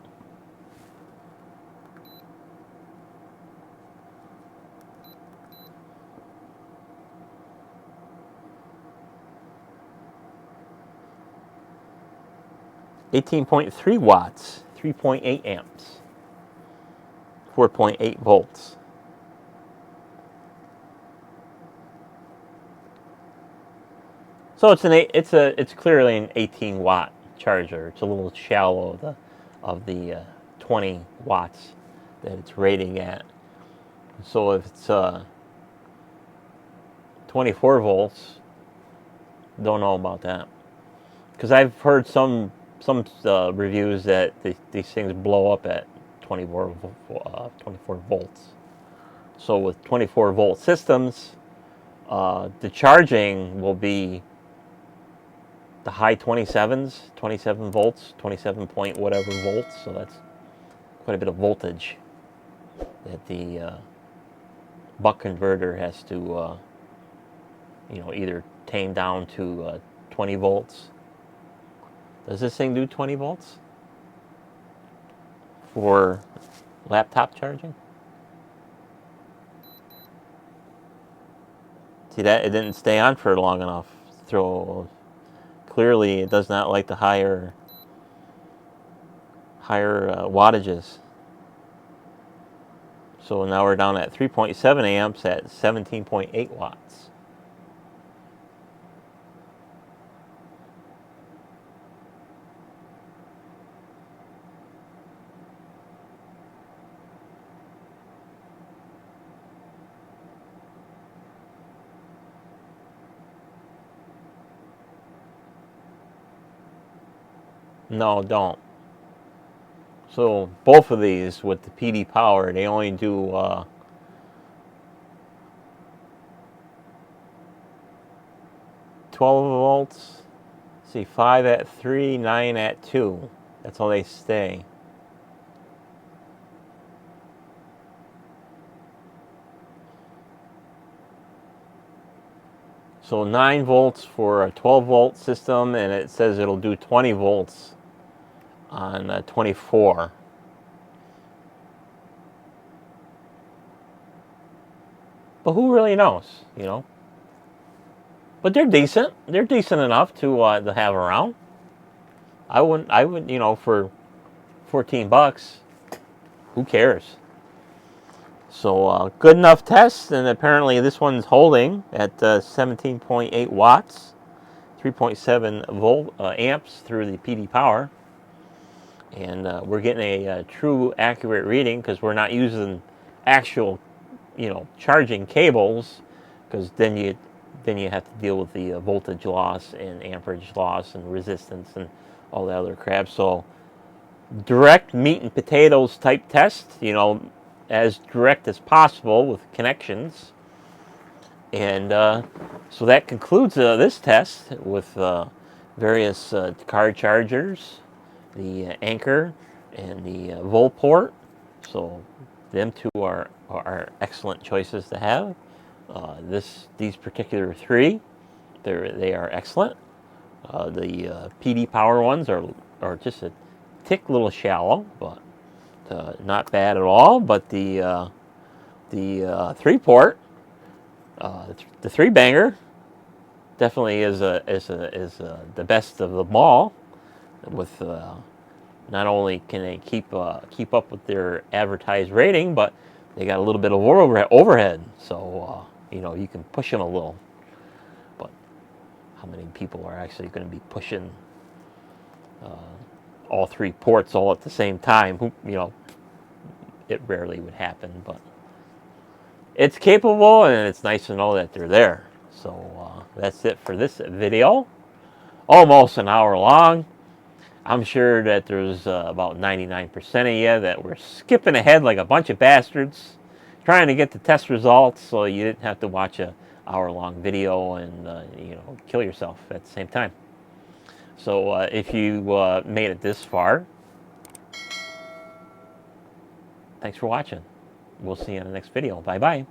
$18.3 watts, 3.8 amps, 4.8 volts. So it's clearly an 18-watt charger. It's a little shallow of the 20 watts that it's rating at. So if it's 24 volts, don't know about that, because I've heard some reviews that these things blow up at 24 volts. So with 24 volt systems, the charging will be the high 27s, 27 volts, 27 point whatever volts. So that's quite a bit of voltage that the buck converter has to, either tame down to 20 volts. Does this thing do 20 volts for laptop charging? See that it didn't stay on for long enough. Clearly, it does not like the higher wattages. So now we're down at 3.7 amps at 17.8 watts. No, don't. So both of these with the PD power, they only do 12 volts. See, 5 at 3, 9 at 2. That's how they stay. So 9 volts for a 12 volt system, and it says it'll do 20 volts on 24. But who really knows, you know? But they're decent. They're decent enough to have around. I wouldn't, you know, for 14 bucks, who cares? So good enough test, and apparently this one's holding at 17.8 watts, 3.7 volt amps through the PD power, and we're getting a true accurate reading because we're not using actual, you know, charging cables, because then you have to deal with the voltage loss and amperage loss and resistance and all the other crap. So direct meat and potatoes type test, you know, as direct as possible with connections. And so that concludes this test with various car chargers, the Anker and the Volport. So them two are excellent choices to have. These particular three, they are excellent. The PD power ones are just a tick little shallow, but not bad at all. But the 3-port, the 3-banger, definitely is the best of them all. With not only can they keep up with their advertised rating, but they got a little bit of overhead, so you know, you can push them a little. But how many people are actually going to be pushing all 3 ports all at the same time? You know, it rarely would happen, but it's capable, and it's nice to know that they're there. So that's it for this video. Almost an hour long. I'm sure that there's about 99% of you that were skipping ahead like a bunch of bastards, trying to get the test results so you didn't have to watch an hour-long video and you know, kill yourself at the same time. So if you made it this far, thanks for watching. We'll see you in the next video. Bye-bye.